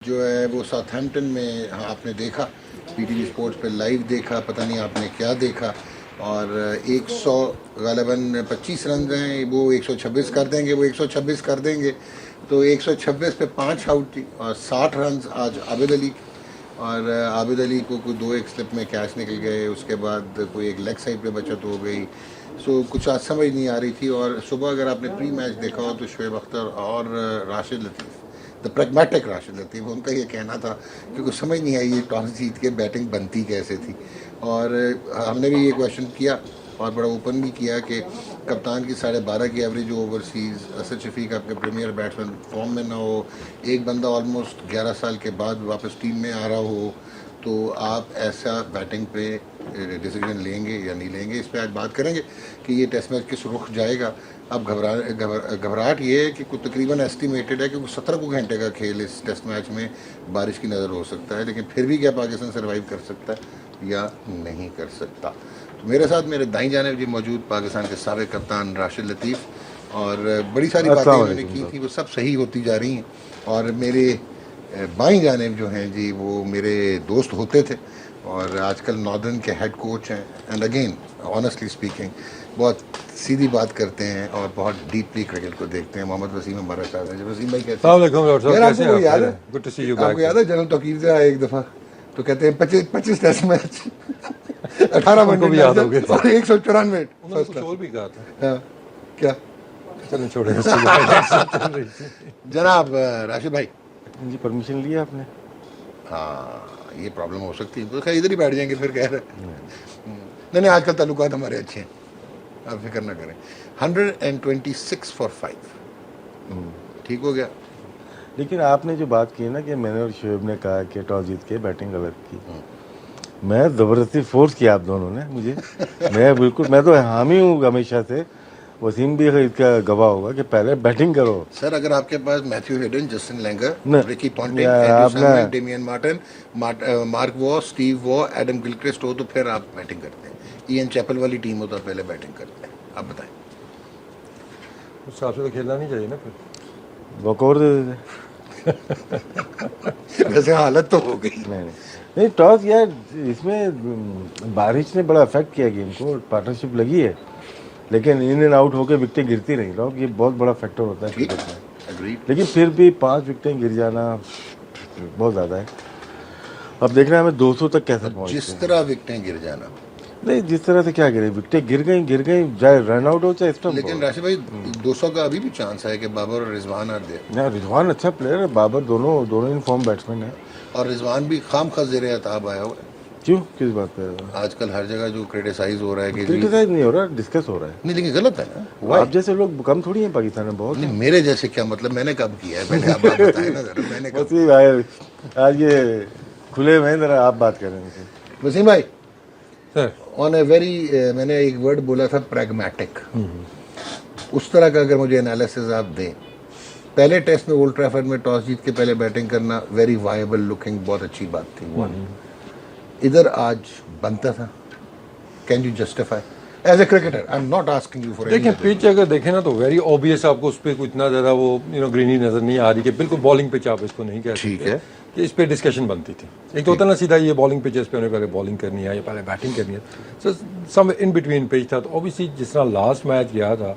जो है वो साउथहैम्पटन में, हाँ आपने देखा पीटीवी स्पोर्ट्स पे लाइव देखा, पता नहीं आपने क्या देखा। और 100 गालिबन 25 रन हैं, वो 126 कर देंगे, वो 126 कर देंगे। तो 126 पे 5 आउट थी और 60 रन आज आबिद अली। और आबिद अली को कोई 2 एक स्लिप में कैच निकल गए, उसके बाद कोई एक लेग साइड पे बचत हो गई। सो कुछ आज समझ नहीं आ रही थी। और सुबह अगर आपने प्री मैच देखा हो तो शोएब अख्तर और राशिद लतीफ़, द प्रैग्मेटिक राशिद लतीफ़, उनका ये कहना था कि कुछ समझ नहीं आई ये टॉस जीत के बैटिंग बनती कैसे थी। और हमने भी ये क्वेश्चन किया और बड़ा ओपन भी किया कि कप्तान की 12.5 की एवरेज ओवरसीज़, असद शफीक आपके प्रीमियर बैट्समैन फॉर्म में ना हो, एक बंदा ऑलमोस्ट 11 साल के बाद वापस टीम में आ रहा हो, तो आप ऐसा बैटिंग पे डिसीजन लेंगे या नहीं लेंगे। इस पर आज बात करेंगे कि ये टेस्ट मैच किस रुख जाएगा। अब घबराहट ये है कि कुछ तकरीबन एस्टिमेटेड है कि 17 घंटे का खेल इस टेस्ट मैच में बारिश की नज़र हो सकता है, लेकिन फिर भी क्या पाकिस्तान सर्वाइव कर सकता है या नहीं कर सकता। तो मेरे साथ मेरे दाईं जानिब जी मौजूद पाकिस्तान के साबिक़ कप्तान राशिद लतीफ़, और बड़ी सारी बातें उन्होंने की थी वो सब सही होती जा रही हैं। और मेरे बाईं जानिब जो हैं जी वो मेरे दोस्त होते थे और आजकल नॉर्दर्न के हेड कोच हैं, एंड अगेन ऑनेस्टली स्पीकिंग बहुत सीधी बात करते हैं और बहुत डीपली क्रिकेट को देखते हैं। मोहम्मद वसीम हमारा साथ है। वसीम भाई कैसे यार, आपको याद है, good to see you back. आपको याद है जनरल तौकीर से आए एक दफ़ा तो कहते हैं 25 टेस्ट मैच 18 वनडे और 194 भी कहा था। क्या चलो छोड़े जनाब राशिद भाई जी, परमिशन लिया आपने? हाँ ये प्रॉब्लम हो सकती है, तो खैर इधर ही बैठ जाएंगे फिर, कह रहे नहीं आजकल ताल्लुकात हमारे अच्छे हैं, आप फिक्र ना करें। 126 फॉर 5 ठीक हो गया। लेकिन आपने जो बात की ना कि मैंने और शोएब ने कहा कि टॉस जीत के बैटिंग गलत की, मैं ज़बरदस्ती फोर्स किया आप दोनों ने मुझे मैं तो हामी हूँ हमेशा से। वसीम भी इसका गवाह होगा कि पहले बैटिंग करो। सर अगर आपके पास Matthew Hayden, Justin Langer, Ricky Ponting, Damien Martyn, Mark Waugh, Steve Waugh, Adam Gilchrist हो तो फिर आप बैटिंग करते हैं। इयन चैपल वाली टीम हो तो पहले बैटिंग करते हैं। आप बताएं। उस हिसाब से तो खेलना नहीं चाहिए ना, फिर वॉकओवर दे देते। वैसे हालत तो हो गई। नहीं टॉस यार, इसमें बारिश ने बड़ा अफेक्ट किया गेम को, पार्टनरशिप लगी है लेकिन इन एंड आउट होकर विकेटें गिरती नहीं लोग, ये बहुत बड़ा फैक्टर होता है क्रिकेट में। लेकिन फिर भी 5 विकेटें गिर जाना बहुत ज़्यादा है। अब देखना है हमें 200 तक कैसे पहुंचते हैं। जिस तरह विकेटें गिर जाना नहीं, जिस तरह से क्या गिरे, विकेटें गिर गई चाहे रन आउट हो चाहे स्टंप। लेकिन राशिद भाई 200 का अभी भी चांस है कि बाबर और रिजवान आर दे। ना, रिजवान अच्छा प्लेयर है, बाबर दोनों इन फॉर्म बैट्समैन है। और रिजवान भी खामखा ज़ेरे अताब आया हुआ है। क्यों, किस बात पे? आजकल हर जगह जो क्रिटिसाइज हो रहा है कि क्रिटिसाइज नहीं हो रहा, डिस्कस हो रहा है। नहीं लेकिन गलत है ना। आप जैसे लोग कम थोड़ी हैं पाकिस्तान में, बहुत नहीं मेरे जैसे क्या मतलब, मैंने कब किया है, पहले आप बताएं ना जरा। मैंने कब भाई आज ये खुले में जरा आप बात करें वसीम भाई सर ऑन ए वेरी, मैंने एक वर्ड बोला था प्रैग्मेटिक, उस तरह का अगर मुझे एनालिसिस आप दें। पहले टेस्ट में ओल्ड ट्रैफर्ड में टॉस जीत के पहले बैटिंग करना वेरी वायबल लुकिंग, बहुत अच्छी बात थी। इधर आज बनता था। Can you justify as a cricketer? I am not asking you for. देखिए पिच अगर देखें ना तो वेरी ऑब्वियस, आपको उस पर इतना ज़्यादा वो ग्रीनी नज़र नहीं आ रही कि बिल्कुल बॉलिंग पिच आप इसको नहीं कह सकते। ठीक है कि इस पर डिस्कशन बनती थी। एक तो होता ना सीधा ये बॉलिंग पिच है, इस पर उन्हें पहले बॉलिंग करनी है या पहले बैटिंग करनी है। सो सम इन बिटवीन पिच था। तो ऑब्वियसली जिस तरह लास्ट मैच गया था,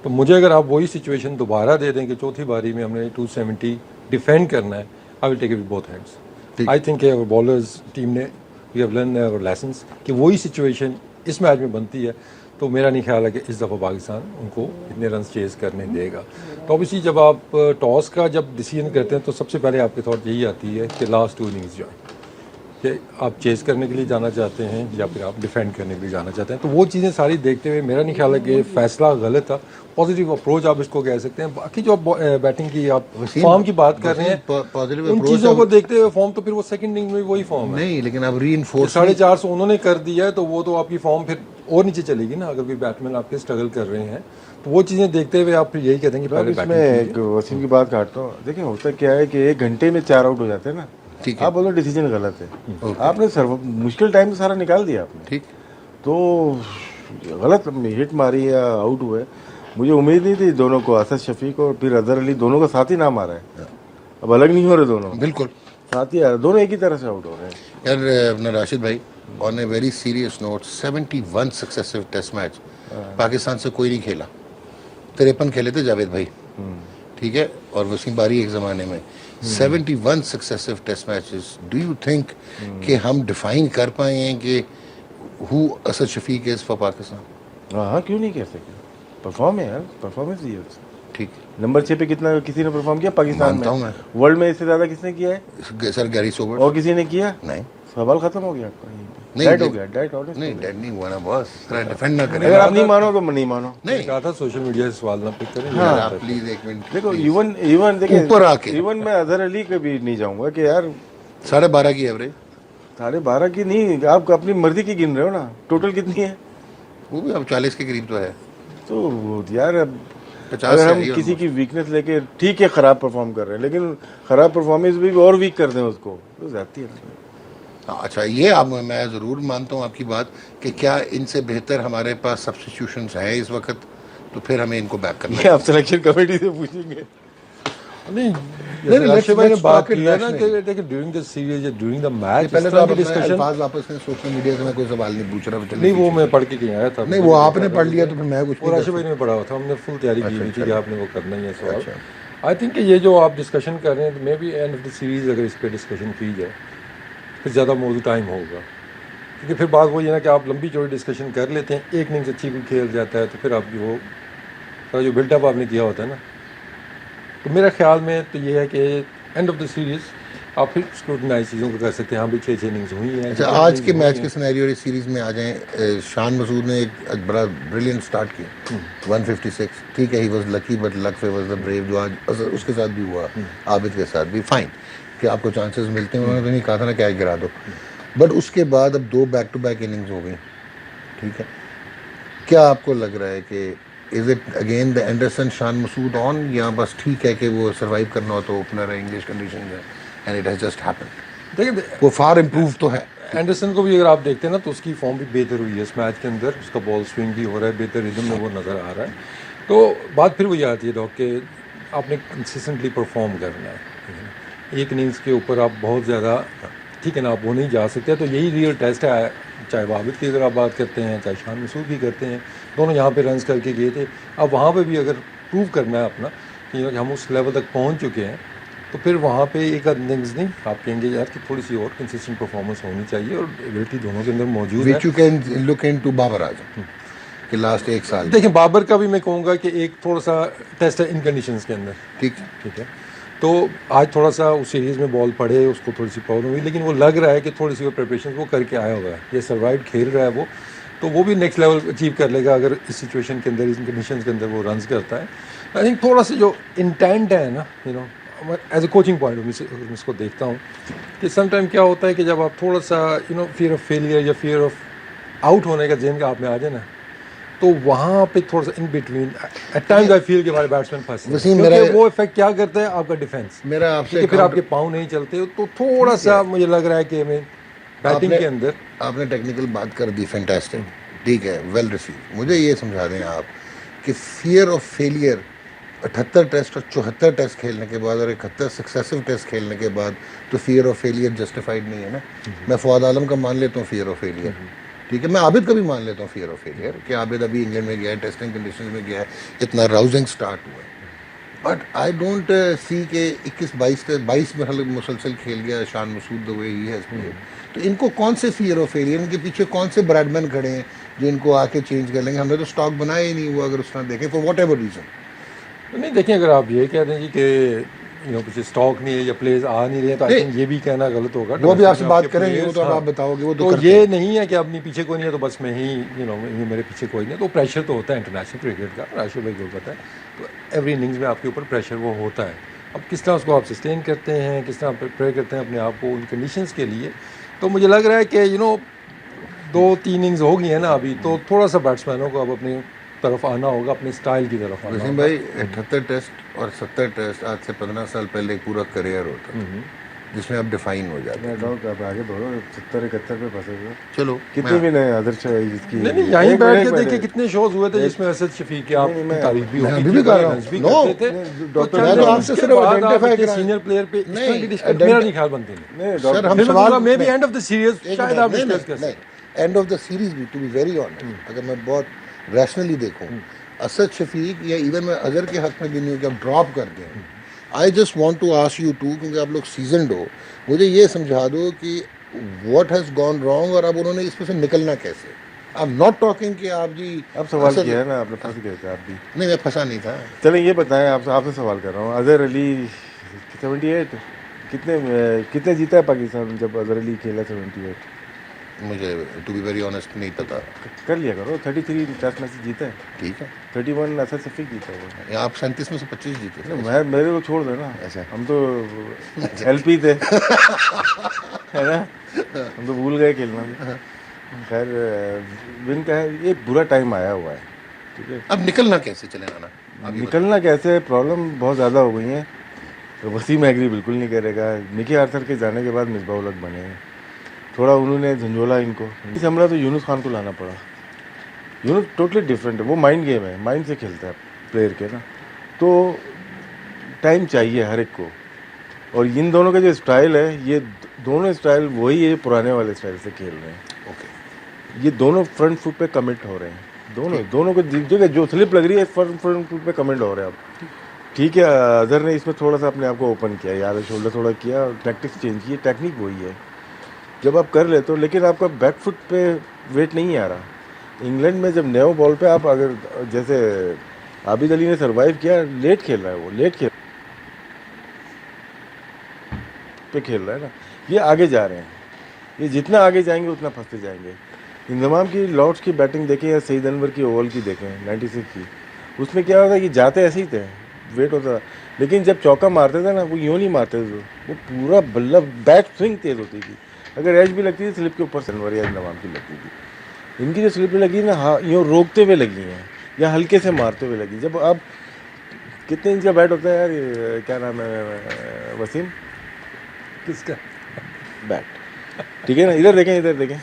तो मुझे अगर आप वही सिचुएशन दोबारा दे दें कि चौथी बारी में हमने 270 डिफेंड करना है, I will take it with both hands. I think अगर बॉलर्स टीम ने we have learn their lessons कि वही सिचुएशन इस मैच में बनती है, तो मेरा नहीं ख्याल है कि इस दफ़ा पाकिस्तान उनको इतने रन चेज़ करने देगा। तो ऑब्वियसली जब आप टॉस का जब डिसीजन करते हैं तो सबसे पहले आपके थॉट यही आती है कि लास्ट 2 इनिंग्स जो है कि आप चेज़ करने के लिए जाना चाहते हैं या फिर आप डिफेंड करने के लिए जाना चाहते हैं। तो वो चीज़ें सारी देखते हुए मेरा नहीं ख्याल है कि फ़ैसला गलत था। पॉजिटिव अप्रोच आप इसको कह सकते हैं। बाकी जो बैटिंग की आप फॉर्म की बात कर रहे हैं, उन चीज़ों को देखते हुए फॉर्म तो फिर वो सेकंड इनिंग में वही फॉर्म है। नहीं लेकिन अब रीइंफोर्स 450 उन्होंने कर दिया है, तो वो तो आपकी फॉर्म फिर और नीचे चलेगी ना। अगर कोई बैट्समैन आपके स्ट्रगल कर रहे हैं तो वो चीज़ें देखते हुए आप यही कहते हैं कि पहले इसमें वसीम की बात काटता हूँ। देखिए होता क्या है कि 1 घंटे में 4 आउट हो जाते हैं ना। ठीक है, आप बोलो डिसीजन गलत है। आपने मुश्किल टाइम में सारा निकाल दिया आपने, ठीक तो गलत हिट मारी या आउट हुए। मुझे उम्मीद नहीं थी दोनों को, असद शफीक और फिर अजहर अली दोनों का साथ ही नाम आ रहा है। अब अलग नहीं हो रहे दोनों। बिल्कुल। साथ ही आ रहा, दोनों एक ही तरह से आउट हो रहे हैं। यार अपना राशिद भाई, on a very serious note, 71 successive test match Pakistan से कोई नहीं खेला। 53 खेले थे जावेद भाई, ठीक है, और वसीम बारी एक ज़माने में। 71 successive test matches. Do you think कि हम डिफाइन कर पाए हैं कि who Asad Shafiq is for Pakistan? हाँ, क्यों नहीं कह सकते? परफॉर्म है यार, परफॉर्मेंस ही है उसकी। ठीक, नंबर 6 पे कितना किसी ने परफॉर्म किया पाकिस्तान मानता हूं में? मैं। वर्ल्ड में इससे ज्यादा किसने किया है? Sir Garry Sobers. और किसी ने किया? नहीं सवाल खत्म हो गया आपका। नहीं, डेड हो नहीं, गया, डेड ऑनेस्ट। नहीं, डेड नहीं हुआ ना बॉस, थोड़ा डिफेंड ना करें। अगर आप नहीं मानो तो नहीं मानो। नहीं कहा था सोशल मीडिया से सवाल ना पिक करें। यार आप प्लीज एक मिनट देखो please। इवन देखिए ऊपर आके। इवन मैं अजहर अली के भी नहीं जाऊंगा कि यार 12.5 की एवरेज, 12.5 की नहीं, आप अपनी मर्जी की गिन रहे हो ना। टोटल कितनी है? वो भी अब 40 के करीब तो है। तो यार अब 50 अगर से हम है ही किसी की वीकनेस लेके ठीक है खराब परफॉर्म कर रहे हैं, लेकिन खराब परफॉर्मेंस भी और वीक कर दें उसको तो ज्यादती है ना। हाँ, अच्छा ये आप, मैं ज़रूर मानता हूँ आपकी बात कि क्या इनसे बेहतर हमारे पास सब्स्टिट्यूशंस हैं इस वक्त, तो फिर हमें इनको बैक करना ये आप सिलेक्शन कमेटी से पूछेंगे। नहीं, नहीं, राशिद भाई ने let's बात talk it की है ना rationally। कि देखिए ड्यूरिंग द सीरीज या ड्यूरिंग द मैच पहले इस तो तरह आप की अपने डिस्कशन। अल्फाज वापस लें, सोशल मीडिया से मैं कोई सवाल नहीं पूछ रहा। नहीं, वो मैं पढ़ के कहीं आया था। नहीं, वो आपने पढ़ लिया तो फिर मैं कुछ वो नहीं राशिद कर भाई ने पढ़ा हुआ था, हमने फुल तैयारी की हुई थी कि अच्छा। आपने वो करना ही है सवाल। अच्छा। आई थिंक कि ये जो आप डिस्कशन कर रहे हैं, may be end of the series अगर इस पर डिस्कशन की जाए फिर ज़्यादा मौजूद टाइम होगा, क्योंकि फिर बात वही है ना कि आप लंबी चौड़ी डिस्कशन कर लेते हैं, एक इनिंग्स अच्छी कोई खेल जाता है तो फिर आपकी वो सारा जो बिल्टअप आपने किया होता है ना, तो मेरा ख्याल में तो ये है कि एंड ऑफ द सीरीज आप फिर स्क्रूटनाइज चीज़ों को कर सकते हैं। हाँ भाई 6 इनिंग्स हुई हैं। अच्छा, आज के मैच के सिनेरियो इस सीरीज में आ जाएं। शान मसूद ने एक बड़ा ब्रिलियंट स्टार्ट किया, 156, ठीक है, he was lucky but luck favours the brave, जो आज उसके साथ भी हुआ, आबिद के साथ भी, फाइन कि आपको चांसेस मिलते हैं। उन्होंने तो नहीं कहा था ना क्या गिरा दो, बट उसके बाद अब 2 बैक टू बैक इनिंग्स हो गई, ठीक है। क्या आपको लग रहा है कि is it again the Anderson Shan Masood on, या बस ठीक है कि वो सर्वाइव करना हो तो ओपनर है, इंग्लिश कंडीशन है, and it has just happened? देखिए वो फार इम्प्रूव तो है। एंडरसन को भी अगर आप देखते हैं ना तो उसकी फॉर्म भी बेहतर हुई है इस मैच के अंदर, उसका बॉल स्विंग भी हो रहा है, बेहतर रिदम में वो नज़र आ रहा है। तो बात फिर वही आती है डॉक के आपने कंसिस्टेंटली परफॉर्म करना है। एक इनिंग्स के ऊपर आप बहुत ज़्यादा, ठीक है ना, आप वो नहीं जा सकते। तो यही रियल टेस्ट है, चाहे वाबिद की अगर आप बात करते हैं, चाहे शान मसूद भी करते हैं, दोनों यहाँ पे रन्स करके गए थे। अब वहाँ पे भी अगर प्रूव करना है अपना कि हम उस लेवल तक पहुँच चुके हैं, तो फिर वहाँ पे एक इनिंग्स नहीं, आप कहेंगे यार कि थोड़ी सी और कंसिस्टेंट परफॉर्मेंस होनी चाहिए, और एबिलिटी दोनों के अंदर मौजूद है। Which you can look into Babar Azam कि लास्ट 1 साल देखिए बाबर का भी मैं कहूँगा कि एक थोड़ा सा टेस्ट है इन कंडीशंस के अंदर, ठीक ठीक है। तो आज थोड़ा सा उस सीरीज़ में बॉल पड़े, उसको थोड़ी सी प्रॉब्लम हुई, लेकिन वो लग रहा है कि थोड़ी सी वो प्रिपरेशन वो करके आया हुआ है, ये सर्वाइव खेल रहा है वो, तो वो भी नेक्स्ट लेवल अचीव कर लेगा अगर इस सिचुएशन के अंदर, इन कंडीशन के अंदर वो रन्स करता है। आई थिंक थोड़ा सा जो इंटेंट है ना, you know, as a coaching point मैं इसको देखता हूँ कि समटाइम क्या होता है कि जब आप थोड़ा सा you know fear of failure या फियर ऑफ आउट होने का जेन का आप में आ जाए ना, तो वहाँ पे थोड़ा सा in between at times I feel कि हमारे बैट्समैन फंसे हैं। वसीम, क्योंकि मेरा- वो इफेक्ट क्या करता है आपका डिफेंस, मेरा आपसे क्योंकि फिर काउंटर- आपके पाँव नहीं चलते, तो थोड़ा सा मुझे लग रहा है कि मैं बैटिंग आपने- के अंदर आपने टेक्निकल बात कर दी, फैंटास्टिक, ठीक है, वेल रिसीव। मुझे ये समझा दें आप कि फियर ऑफ फेलियर 78 टेस्ट और 74 टेस्ट खेलने के बाद और 71 सक्सेसिव टेस्ट खेलने के बाद तो फियर ऑफ फेलियर जस्टिफाइड नहीं है ना। मैं फवाद आलम का मान लेता हूँ फियर ऑफ फेलियर, ठीक है, मैं आबिद का भी मान लेता हूँ फियर ऑफ फेलियर कि आबिद अभी इंग्लैंड में गया है, टेस्टिंग कंडीशन में गया है, इतना राउजिंग स्टार्ट हुआ है, बट आई डोंट सी के 21-22 में मुसलसल खेल गया Shan Masood the way he has played. तो इनको कौन से फियर ऑफ फेलियर, इनके पीछे कौन से ब्रैडमैन खड़े हैं जो इनको आके चेंज कर लेंगे? हमने तो स्टॉक बनाया ही नहीं हुआ अगर उस तरह देखें, फॉर वॉट एवर रीज़न। नहीं देखें, अगर आप ये कह दें जी कि यू नो कुछ स्टॉक नहीं है या प्लेयर्स आ नहीं रहे हैं, तो आई थिंक ये भी कहना गलत होगा। वो भी आपसे बात आपके करेंगे, वो players, तो अब हाँ। आप बताओगे, वो तो तो करते ये हैं। नहीं है कि अपनी पीछे कोई नहीं है तो बस मैं ही यू नो मेरे पीछे कोई नहीं है, तो प्रेशर तो होता है इंटरनेशनल क्रिकेट का, राशिद भाई को पता है। तो एवरी इनिंग्स में आपके ऊपर प्रेशर वो होता है। अब किस तरह उसको आप सस्टेन करते हैं, किस तरह प्रेयर करते हैं अपने आप को उन कंडीशंस के लिए, तो मुझे लग रहा है कि यू नो 2-3 इनिंग्स हो गई है ना अभी, तो थोड़ा सा बैट्समैनों को अब अपनी तरफ आना होगा, अपने स्टाइल की तरफ आना वसीम होगा। भाई 78 टेस्ट और 70 टेस्ट आज से 15 साल पहले एक पूरा करियर होता था। जिसमें आप डिफाइन हो जाते हैं। डॉग अब आगे बढ़ो, 70-71 पे फंसे हुए। चलो कितने भी नए अदर जिसकी नहीं नहीं, यहीं बैठ के देखिए कितने शोज हुए थे जिसमें असद शफीक की आप तारीफ भी मैं होती अभी थी, भी कर रहा हूँ। गालियाँ भी No, करते थे। डॉक्टर तो मैं तो चलो, आपसे उसके सिर्फ बाद identify आप करा- सीनियर प्लेयर पे इस तरह की डिस्कस मेरा नहीं ख्याल बनते नहीं। नहीं सर हम फिर मैं सवाल कहूँगा may be end of the series शायद आप डिस्कस कर सकते नहीं, एंड ऑफ द सीरीज भी, टू बी वेरी ऑनेस्ट, अगर मैं बहुत रैशनली देखूं, असद शफीक या इवन मैं अजहर के हक में भी नहीं हूँ कि आप ड्रॉप कर दें। I just want to ask you to, क्योंकि आप लोग सीजनड हो, मुझे ये समझा दो कि व्हाट हैज गॉन रॉन्ग और अब उन्होंने इसमें से निकलना कैसे। आई एम नॉट टॉकिंग कि आप जी अब सवाल असद- किया है ना आपने, फंस गए थे आप भी। नहीं, मैं फंसा नहीं था। चलें ये बताएं, आपसे सवाल कर रहा हूँ, अजहर अली 78 कितने जीता है पाकिस्तान जब अजहर अली खेला 78? मुझे टू बी वेरी ऑनेस्ट नहीं पता। कर लिया करो, 33 टेस्ट मैच जीते हैं, ठीक है, 31 असद शफीक जीता है वो। या आप 37 में से 25 जीते थे। मैं मेरे को छोड़ देना, अच्छा। हम तो एलपी थे है ना, हम तो भूल गए खेलना भी। खैर विन का है, ये बुरा टाइम आया हुआ है, ठीक है। अब निकलना कैसे, चले आना अभी निकलना कैसे, प्रॉब्लम बहुत ज़्यादा हो गई है। वसीम एग्री बिल्कुल नहीं करेगा, निकी आर्थर के जाने के बाद मिसबाह उल हक बने हैं, थोड़ा उन्होंने झंझोला इनको, इस हमला तो यूनुस खान को लाना पड़ा। यूनुस टोटली डिफरेंट है, वो माइंड गेम है, माइंड से खेलता है प्लेयर के ना, तो टाइम चाहिए हर एक को। और इन दोनों का जो स्टाइल है, ये दोनों स्टाइल वही है, पुराने वाले स्टाइल से खेल रहे हैं। ओके, ये दोनों फ्रंट फुट पे कमिट हो रहे हैं, दोनों को जगह जो स्लिप लग रही है फ्रंट फुट पे कमिट हो रहे हैं अब। ठीक है, अजहर ने इसमें थोड़ा सा अपने आप को ओपन किया, यार शोल्डर थोड़ा किया, टैक्टिक्स चेंज की, टेक्निक वही है जब आप कर लेते हो, लेकिन आपका बैक फुट पे वेट नहीं आ रहा। इंग्लैंड में जब नेओ बॉल पे आप अगर जैसे आबिद अली ने सर्वाइव किया, लेट खेल रहा है वो, लेट खेल पे खेल रहा है ना, ये आगे जा रहे हैं, ये जितना आगे जाएंगे उतना फंसते जाएंगे। इंजमाम की लॉर्ड्स की बैटिंग देखें या सईद अनवर की ओवल की देखें 96 की, उसमें क्या होता है कि जाते ऐसे ही थे, वेट होता था, लेकिन जब चौका मारते थे ना, वो यूँ नहीं मारते थे, वो पूरा बल्ला बैट स्विंग तेज होती थी, अगर एज भी लगती थी स्लिप के ऊपर सनवर या इंजमाम की लगती थी। इनकी जो स्लिप लगी ना, हाँ यूँ रोकते हुए लगी हैं या हल्के से मारते हुए लगी। जब अब कितने इंच का बैट होता है यार, ये क्या नाम है वसीम किसका बैट, ठीक है ना, इधर देखें,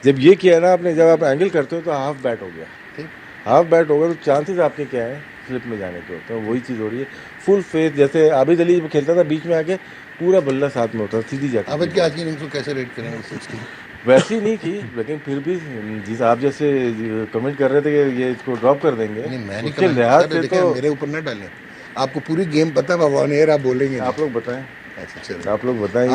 जब ये किया ना आपने, जब आप एंगल करते हो तो हाफ बैट हो गया, ठीक, हाफ बैट होगा तो चांसेस आपके क्या है स्लिप में जाने के होते हैं, वही चीज़ हो रही है। फुल फेस, जैसे आबिद अली खेलता था बीच में आके पूरा बल्ला साथ में होता था, सीधी जाती अब क्या आज की इनिंग्स को कैसे रेट करेंगे 60? वैसी नहीं थी, लेकिन फिर भी जिस आप जैसे कमेंट कर रहे थे कि ये इसको ड्रॉप कर देंगे, नहीं, मैं नहीं उसके कहूँगा। लिहाज सर, से देखिए, तो मेरे ऊपर न डालें, आपको पूरी गेम पता है, ऑन एयर आप बोलेंगे आप लोग बताएं, अच्छा, चलो। आप लोग बताएं।